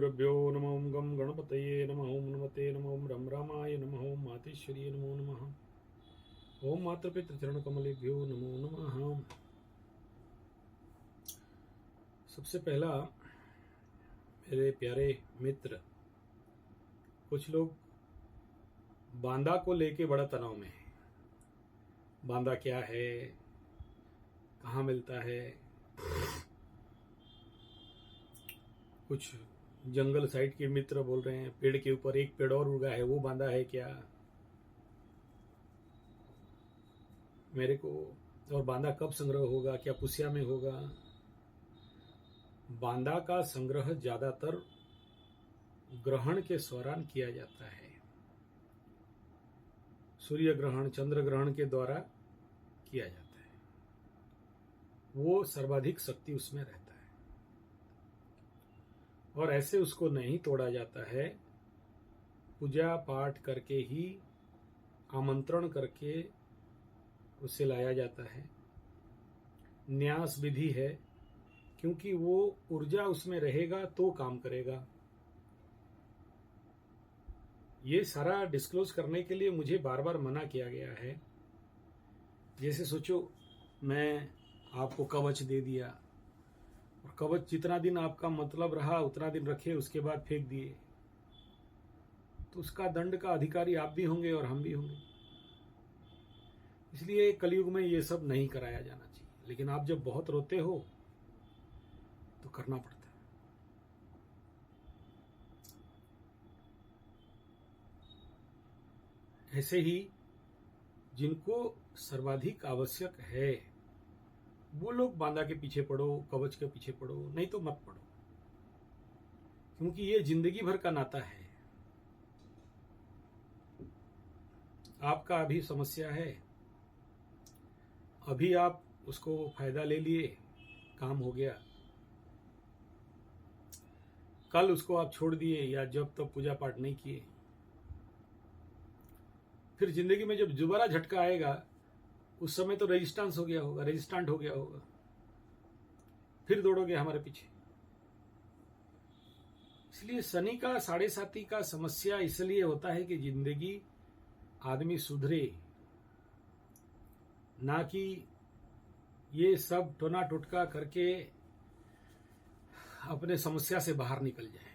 गुरुभ्यो नमः। ओं गं गणपतये नमः। ओं नमते नमः। ओं रं रामाय नमः। ओं मातेश्वर्यै नमो नमः। ओं मातृपितृचरणकमलेभ्यो नमो नमः। सबसे पहला, मेरे प्यारे मित्र, कुछ लोग बांदा को लेके बड़ा तनाव में है। बांदा क्या है, कहाँ मिलता है, कुछ जंगल साइड के मित्र बोल रहे हैं पेड़ के ऊपर एक पेड़ और उगा है, वो बांदा है क्या मेरे को, और बांदा कब संग्रह होगा, क्या पुसिया में होगा। बांदा का संग्रह ज्यादातर ग्रहण के दौरान किया जाता है। सूर्य ग्रहण, चंद्र ग्रहण के द्वारा किया जाता है। वो सर्वाधिक शक्ति उसमें रहता है और ऐसे उसको नहीं तोड़ा जाता है। पूजा पाठ करके ही, आमंत्रण करके उसे लाया जाता है। न्यास विधि है, क्योंकि वो ऊर्जा उसमें रहेगा तो काम करेगा। ये सारा डिस्क्लोज करने के लिए मुझे बार बार मना किया गया है। जैसे सोचो, मैं आपको कवच दे दिया और कवच जितना दिन आपका मतलब रहा उतना दिन रखे, उसके बाद फेंक दिए, तो उसका दंड का अधिकारी आप भी होंगे और हम भी होंगे। इसलिए कलयुग में ये सब नहीं कराया जाना चाहिए। लेकिन आप जब बहुत रोते हो तो करना पड़ता है। ऐसे ही जिनको सर्वाधिक आवश्यक है वो लोग बांदा के पीछे पड़ो, कवच के पीछे पड़ो, नहीं तो मत पड़ो, क्योंकि ये जिंदगी भर का नाता है। आपका अभी समस्या है, अभी आप उसको फायदा ले लिए, काम हो गया, कल उसको आप छोड़ दिए या जब तक पूजा पाठ नहीं किए, फिर जिंदगी में जब दोबारा झटका आएगा उस समय तो रेजिस्टेंस हो गया होगा, रेजिस्टेंट हो गया होगा, फिर दौड़ोगे हमारे पीछे। इसलिए शनि का साढ़े साथी का समस्या इसलिए होता है कि जिंदगी आदमी सुधरे, ना कि ये सब टोना टोटका करके अपने समस्या से बाहर निकल जाए।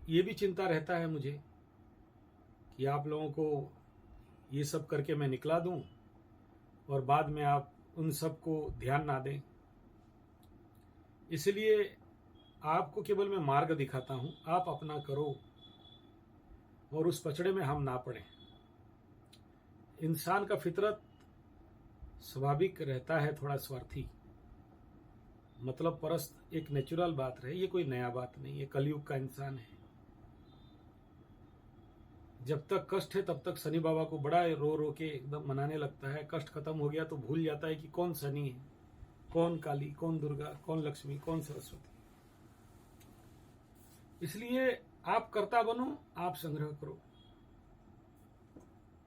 ये भी चिंता रहता है मुझे कि आप लोगों को ये सब करके मैं निकला दूं और बाद में आप उन सब को ध्यान ना दें। इसलिए आपको केवल मैं मार्ग दिखाता हूं, आप अपना करो और उस पचड़े में हम ना पड़े। इंसान का फितरत स्वाभाविक रहता है थोड़ा स्वार्थी, मतलब परस्त, एक नेचुरल बात रहे, ये कोई नया बात नहीं है। कलयुग का इंसान है। जब तक कष्ट है तब तक शनि बाबा को बड़ा रो रो के एकदम मनाने लगता है। कष्ट खत्म हो गया तो भूल जाता है कि कौन शनि है, कौन काली, कौन दुर्गा, कौन लक्ष्मी, कौन सरस्वती। इसलिए आप कर्ता बनो, आप संग्रह करो।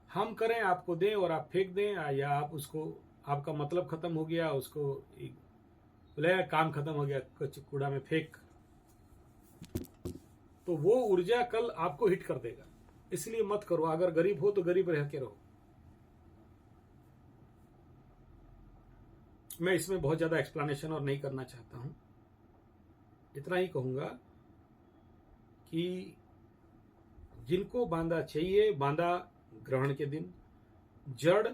हम करें, आपको दें और आप फेंक दें, या आप उसको, आपका मतलब खत्म हो गया, उसको बोले काम खत्म हो गया, कूड़ा में फेंक, तो वो ऊर्जा कल आपको हिट कर देगा। इसलिए मत करो। अगर गरीब हो तो गरीब रह के रहो। मैं इसमें बहुत ज्यादा एक्सप्लेनेशन और नहीं करना चाहता हूं। इतना ही कहूंगा कि जिनको बांदा चाहिए, बांदा ग्रहण के दिन, जड़,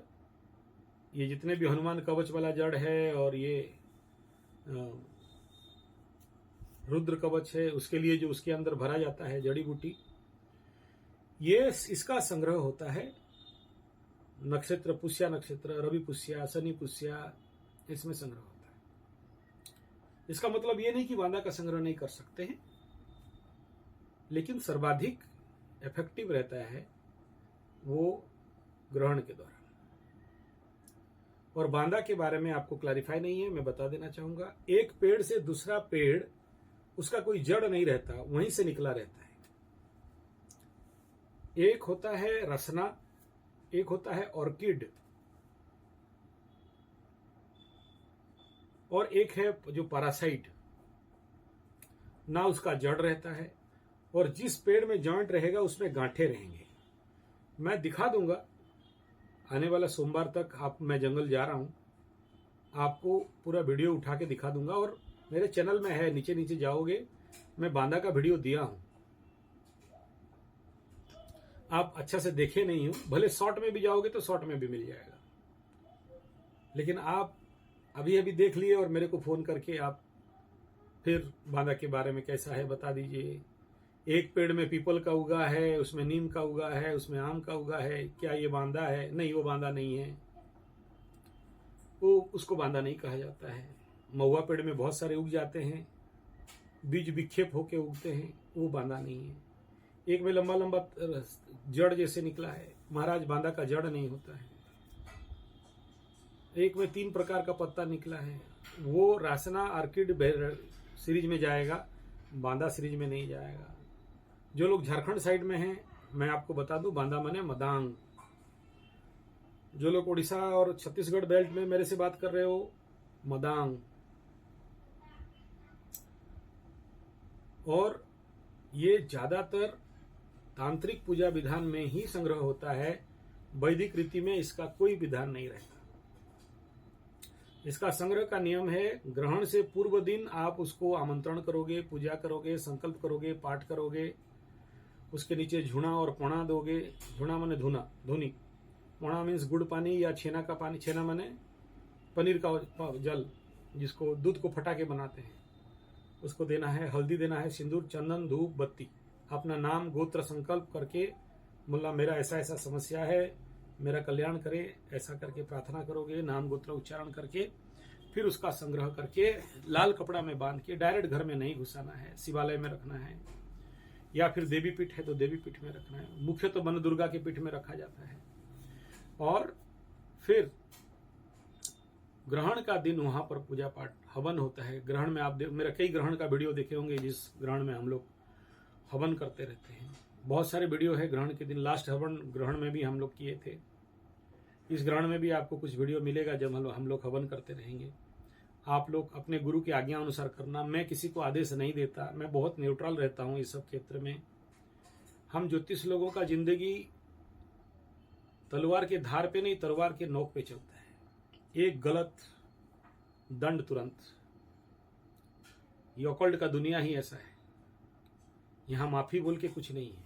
ये जितने भी हनुमान कवच वाला जड़ है और ये रुद्र कवच है, उसके लिए जो उसके अंदर भरा जाता है जड़ी बूटी, ये इसका संग्रह होता है नक्षत्र, पुष्या नक्षत्र, रवि पुष्या, शनि पुष्या, इसमें संग्रह होता है। इसका मतलब ये नहीं कि बांदा का संग्रह नहीं कर सकते हैं, लेकिन सर्वाधिक इफेक्टिव रहता है वो ग्रहण के दौरान। और बांदा के बारे में आपको क्लैरिफाई नहीं है, मैं बता देना चाहूंगा। एक पेड़ से दूसरा पेड़, उसका कोई जड़ नहीं रहता, वहीं से निकला रहता है। एक होता है रसना, एक होता है ऑर्किड, और एक है जो पैरासाइट। ना उसका जड़ रहता है, और जिस पेड़ में जॉइंट रहेगा उसमें गांठे रहेंगे। मैं दिखा दूंगा आने वाला सोमवार तक। मैं जंगल जा रहा हूं, आपको पूरा वीडियो उठा के दिखा दूंगा, और मेरे चैनल में है, नीचे नीचे जाओगे, मैं बांदा का वीडियो दिया हूं। आप अच्छा से देखे नहीं हो, भले शॉर्ट में भी जाओगे तो शॉर्ट में भी मिल जाएगा, लेकिन आप अभी अभी देख लिए और मेरे को फोन करके आप फिर बांदा के बारे में कैसा है बता दीजिए। एक पेड़ में पीपल का उगा है, उसमें नीम का उगा है, उसमें आम का उगा है, क्या ये बांदा है? नहीं, वो बांदा नहीं है, वो उसको बांदा नहीं कहा जाता है। महुआ पेड़ में बहुत सारे उग जाते हैं, बीज विक्षेप होके उगते हैं, वो बांदा नहीं है। एक में लंबा लंबा जड़ जैसे निकला है, महाराज बांदा का जड़ नहीं होता है। एक में 3 प्रकार का पत्ता निकला है, वो रासना आर्किड सीरीज में जाएगा, बांदा सीरीज में नहीं जाएगा। जो लोग झारखंड साइड में हैं, मैं आपको बता दूं, बांदा माने मदांग। जो लोग उड़ीसा और छत्तीसगढ़ बेल्ट में मेरे से बात कर रहे हो, मदांग। और ये ज्यादातर तांत्रिक पूजा विधान में ही संग्रह होता है, वैदिक रीति में इसका कोई विधान नहीं रहता। इसका संग्रह का नियम है, ग्रहण से पूर्व दिन आप उसको आमंत्रण करोगे, पूजा करोगे, संकल्प करोगे, पाठ करोगे, उसके नीचे झुना और पोणा दोगे। झुना माने धुना, धुनी। पोणा मीन्स गुड़ पानी या छेना का पानी। छेना माने पनीर का जल, जिसको दूध को फटा के बनाते हैं, उसको देना है। हल्दी देना है, सिंदूर, चंदन, धूप, बत्ती। अपना नाम गोत्र संकल्प करके, मुल्ला मेरा ऐसा ऐसा समस्या है, मेरा कल्याण करे, ऐसा करके प्रार्थना करोगे। नाम गोत्र उच्चारण करके फिर उसका संग्रह करके लाल कपड़ा में बांध के डायरेक्ट घर में नहीं घुसाना है, शिवालय में रखना है, या फिर देवी पीठ है तो देवी पीठ में रखना है। मुख्य तो वन दुर्गा के पीठ में रखा जाता है। और फिर ग्रहण का दिन वहां पर पूजा पाठ हवन होता है। ग्रहण में आप मेरा कई ग्रहण का वीडियो देखे होंगे, जिस ग्रहण में हम लोग हवन करते रहते हैं। बहुत सारे वीडियो है ग्रहण के दिन। लास्ट हवन ग्रहण में भी हम लोग किए थे। इस ग्रहण में भी आपको कुछ वीडियो मिलेगा जब हम लोग हवन करते रहेंगे। आप लोग अपने गुरु की आज्ञा अनुसार करना। मैं किसी को आदेश नहीं देता, मैं बहुत न्यूट्रल रहता हूं इस सब क्षेत्र में। हम ज्योतिष लोगों का जिंदगी तलवार के धार पे नहीं, तलवार के नोक पे चलता है। एक गलत दंड तुरंत। ये ऑकल्ट का दुनिया ही ऐसा है, यहां माफी बोल के कुछ नहीं है।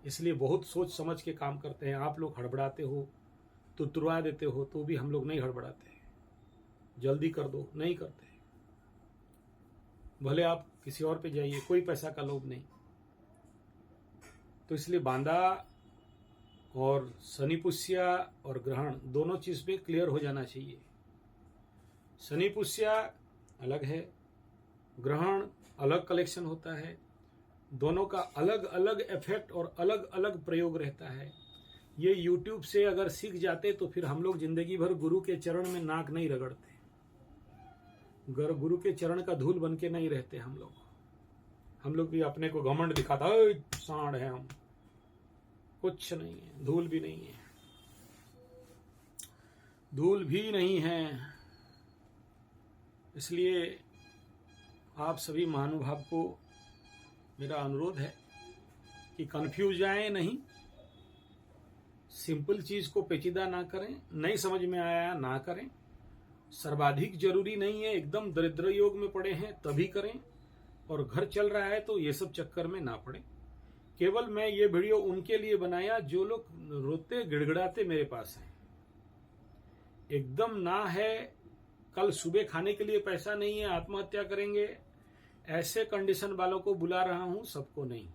इसलिए बहुत सोच समझ के काम करते हैं। आप लोग हड़बड़ाते हो तो तुरवा देते हो, तो भी हम लोग नहीं हड़बड़ाते। जल्दी कर दो, नहीं करते। भले आप किसी और पे जाइए, कोई पैसा का लोभ नहीं। तो इसलिए बांदा और शनि पुष्या और ग्रहण दोनों चीज पे क्लियर हो जाना चाहिए। शनि पुष्या अलग है, ग्रहण अलग कलेक्शन होता है। दोनों का अलग अलग इफेक्ट और अलग अलग प्रयोग रहता है। ये YouTube से अगर सीख जाते तो फिर हम लोग जिंदगी भर गुरु के चरण में नाक नहीं रगड़ते, गुरु के चरण का धूल बन के नहीं रहते। हम लोग भी अपने को घमंड दिखाता है, सांड है हम। कुछ नहीं है, धूल भी नहीं है, धूल भी नहीं है। इसलिए आप सभी महानुभाव को मेरा अनुरोध है कि कंफ्यूज जाए नहीं, सिंपल चीज को पेचीदा ना करें, नहीं समझ में आया ना करें। सर्वाधिक जरूरी नहीं है, एकदम दरिद्र योग में पड़े हैं तभी करें, और घर चल रहा है तो ये सब चक्कर में ना पड़े। केवल मैं ये वीडियो उनके लिए बनाया जो लोग रोते गिड़गिड़ाते मेरे पास हैं। एकदम ना है, कल सुबह खाने के लिए पैसा नहीं है, आत्महत्या करेंगे, ऐसे कंडीशन वालों को बुला रहा हूं, सबको नहीं।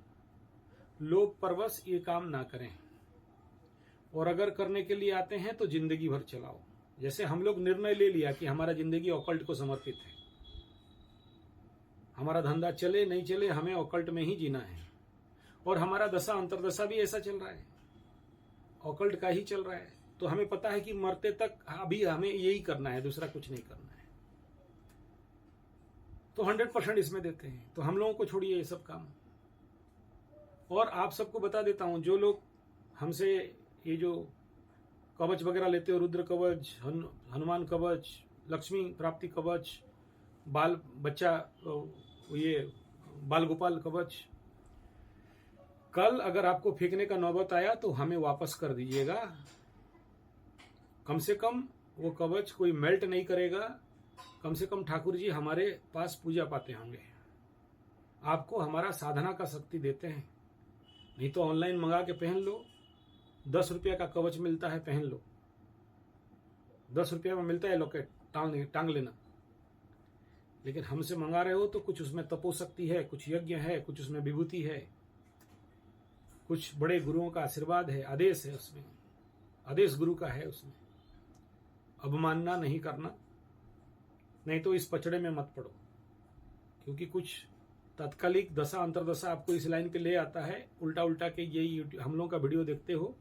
लोभ परवश ये काम ना करें, और अगर करने के लिए आते हैं तो जिंदगी भर चलाओ। जैसे हम लोग निर्णय ले लिया कि हमारा जिंदगी ऑकल्ट को समर्पित है, हमारा धंधा चले नहीं चले हमें ऑकल्ट में ही जीना है, और हमारा दशा अंतरदशा भी ऐसा चल रहा है, ऑकल्ट का ही चल रहा है। तो हमें पता है कि मरते तक अभी हमें यही करना है, दूसरा कुछ नहीं करना है। तो 100% इसमें देते हैं। तो हम लोगों को छोड़िए ये सब काम। और आप सबको बता देता हूं, जो लोग हमसे ये जो कवच वगैरह लेते हो, रुद्र कवच, हनुमान कवच, लक्ष्मी प्राप्ति कवच, बाल बच्चा ये बाल गोपाल कवच, कल अगर आपको फेंकने का नौबत आया तो हमें वापस कर दीजिएगा। कम से कम वो कवच कोई मेल्ट नहीं करेगा। कम से कम ठाकुर जी हमारे पास पूजा पाते होंगे, आपको हमारा साधना का शक्ति देते हैं। नहीं तो ऑनलाइन मंगा के पहन लो, 10 रुपया का कवच मिलता है, पहन लो। 10 रुपया में मिलता है लॉकेट, टांग लेना। लेकिन हमसे मंगा रहे हो तो कुछ उसमें तपोशक्ति है, कुछ यज्ञ है, कुछ उसमें विभूति है, कुछ बड़े गुरुओं का आशीर्वाद है, आदेश है उसमें, आदेश गुरु का है उसमें। अवमानना नहीं करना, नहीं तो इस पचड़े में मत पड़ो। क्योंकि कुछ तात्कालिक दशा अंतरदशा आपको इस लाइन पे ले आता है, उल्टा उल्टा के यही हम लोगों का वीडियो देखते हो,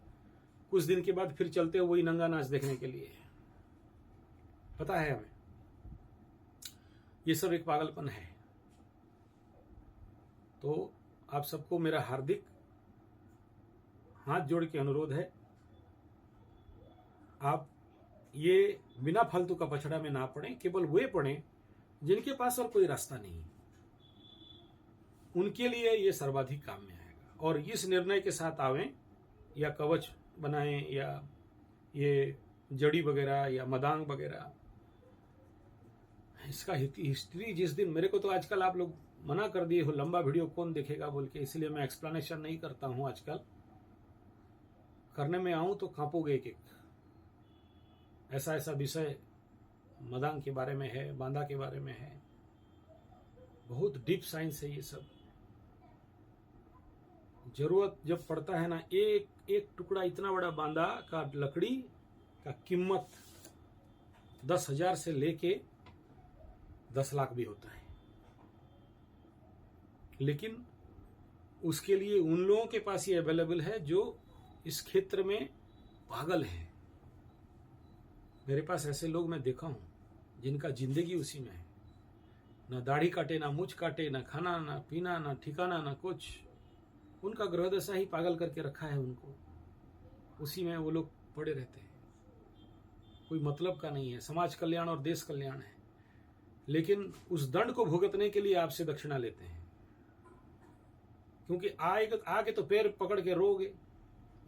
कुछ दिन के बाद फिर चलते हो वही नंगा नाच देखने के लिए। पता है हमें, ये सब एक पागलपन है। तो आप सबको मेरा हार्दिक हाथ जोड़ के अनुरोध है, आप ये बिना फालतू का पछड़ा में ना पड़े। केवल वे पड़े जिनके पास और कोई रास्ता नहीं, उनके लिए ये सर्वाधिक काम में आएगा। और इस निर्णय के साथ आवें, या कवच बनाएं, या ये जड़ी वगैरह या मदांग वगैरह, इसका हिस्ट्री जिस दिन, मेरे को तो आजकल आप लोग मना कर दिए हो लंबा वीडियो कौन देखेगा बोल के, इसलिए मैं एक्सप्लेनेशन नहीं करता हूं। आजकल करने में आऊं तो कांपोगे एक एक। ऐसा ऐसा विषय मदांग के बारे में है, बांदा के बारे में है, बहुत डीप साइंस है ये सब। जरूरत जब पड़ता है ना, एक एक टुकड़ा इतना बड़ा बांदा का लकड़ी का कीमत 10,000 से लेके 10 लाख भी होता है। लेकिन उसके लिए उन लोगों के पास ये अवेलेबल है जो इस क्षेत्र में पागल है। मेरे पास ऐसे लोग मैं देखा हूं जिनका जिंदगी उसी में है, ना दाढ़ी काटे, ना मूछ काटे, ना खाना, ना पीना, ना ठिकाना, ना कुछ। उनका ग्रह दशा ही पागल करके रखा है उनको, उसी में वो लोग पड़े रहते हैं। कोई मतलब का नहीं है, समाज कल्याण और देश कल्याण है। लेकिन उस दंड को भुगतने के लिए आपसे दक्षिणा लेते हैं, क्योंकि आके तो पैर पकड़ के रोगे।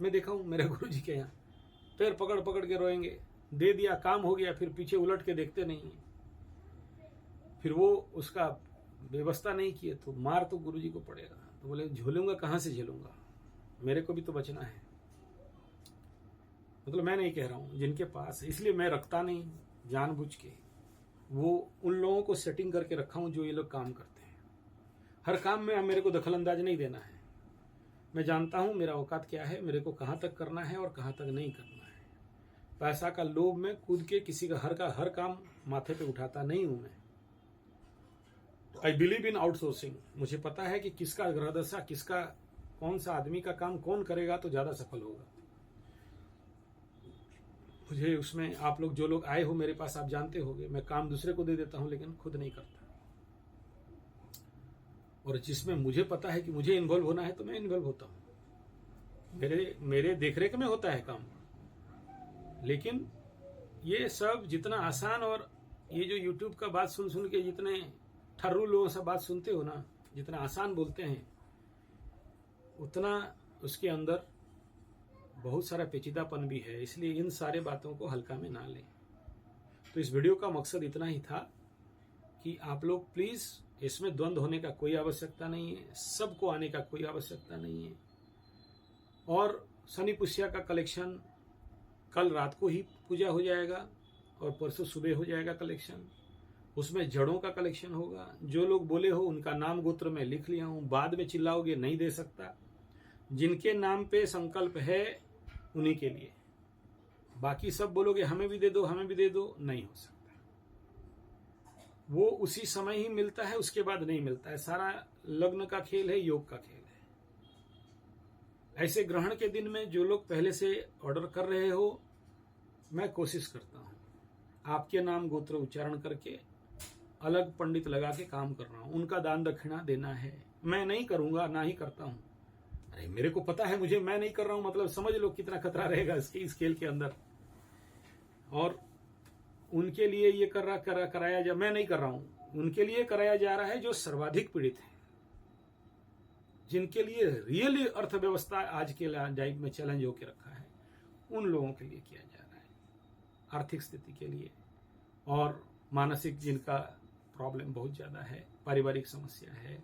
मैं देखा हूं मेरे गुरु जी के यहाँ, पैर पकड़ पकड़ के रोएंगे, दे दिया काम हो गया, फिर पीछे उलट के देखते नहीं है। फिर वो उसका व्यवस्था नहीं किए तो मार तो गुरु जी को पड़ेगा। तो बोले झेलूंगा, कहां से झेलूंगा, मेरे को भी तो बचना है। मतलब मैं नहीं कह रहा हूं, जिनके पास, इसलिए मैं रखता नहीं जानबूझ के। वो उन लोगों को सेटिंग करके रखा हूं जो ये लोग काम करते हैं। हर काम में मेरे को दखल अंदाज नहीं देना है। मैं जानता हूं मेरा औकात क्या है, मेरे को कहां तक करना है और कहां तक नहीं करना है। पैसा का लोभ में कूद के किसी का हर काम माथे पे उठाता नहीं हूं मैं। I believe in outsourcing. मुझे पता है कि किसका ग्रह दशा, किसका कौन सा आदमी का काम कौन करेगा तो ज्यादा सफल होगा। मुझे उसमें, आप लोग जो लोग आए हो मेरे पास, आप जानते होंगे, मैं काम दूसरे को दे देता हूं लेकिन खुद नहीं करता। और जिसमें मुझे पता है कि मुझे इन्वॉल्व होना है तो मैं इन्वॉल्व होता हूं। मेरे देखरेख में होता है काम। लेकिन ये सब जितना आसान, और ये जो यूट्यूब का बात सुन के जितने ठर्रू लोगों से बात सुनते हो ना, जितना आसान बोलते हैं, उतना उसके अंदर बहुत सारा पेचीदापन भी है। इसलिए इन सारे बातों को हल्का में ना लें। तो इस वीडियो का मकसद इतना ही था कि आप लोग प्लीज, इसमें द्वंद्व होने का कोई आवश्यकता नहीं है, सबको आने का कोई आवश्यकता नहीं है। और शनि पुष्या का कलेक्शन कल रात को ही पूजा हो जाएगा और परसों सुबह हो जाएगा कलेक्शन। उसमें जड़ों का कलेक्शन होगा। जो लोग बोले हो उनका नाम गोत्र में लिख लिया हूं, बाद में चिल्लाओगे नहीं दे सकता। जिनके नाम पे संकल्प है उन्हीं के लिए, बाकी सब बोलोगे हमें भी दे दो, हमें भी दे दो, नहीं हो सकता। वो उसी समय ही मिलता है, उसके बाद नहीं मिलता है। सारा लग्न का खेल है, योग का खेल है। ऐसे ग्रहण के दिन में जो लोग पहले से ऑर्डर कर रहे हो, मैं कोशिश करता हूं आपके नाम गोत्र उच्चारण करके अलग पंडित लगा के काम कर रहा हूं। उनका दान दक्षिणा देना है। मैं नहीं करूंगा, ना ही करता हूं। अरे मेरे को पता है, मैं नहीं कर रहा हूं मतलब समझ लो कितना खतरा रहेगा इस खेल के अंदर। और उनके लिए ये कराया जा, मैं नहीं कर रहा हूं, उनके लिए कराया जा रहा है जो सर्वाधिक पीड़ित है। जिनके लिए रियली अर्थव्यवस्था आज के टाइम में चैलेंज होकर रखा है, उन लोगों के लिए किया जा रहा है, आर्थिक स्थिति के लिए, और मानसिक जिनका प्रॉब्लम बहुत ज़्यादा है, पारिवारिक समस्या है,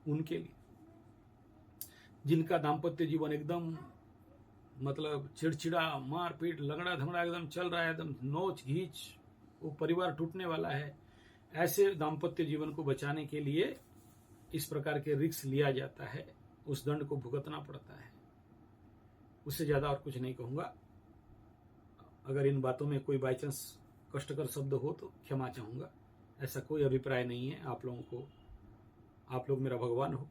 उनके लिए, जिनका दाम्पत्य जीवन एकदम मतलब चिड़चिड़ा, मारपीट, लगड़ा धमड़ा एकदम चल रहा है, एकदम नोच घींच, वो परिवार टूटने वाला है, ऐसे दाम्पत्य जीवन को बचाने के लिए इस प्रकार के रिस्क लिया जाता है, उस दंड को भुगतना पड़ता है। उससे ज़्यादा और कुछ नहीं कहूँगा। अगर इन बातों में कोई बाई चांस कष्टकर शब्द हो तो क्षमा चाहूँगा। ऐसा कोई अभिप्राय नहीं है आप लोगों को, आप लोग मेरा भगवान हो।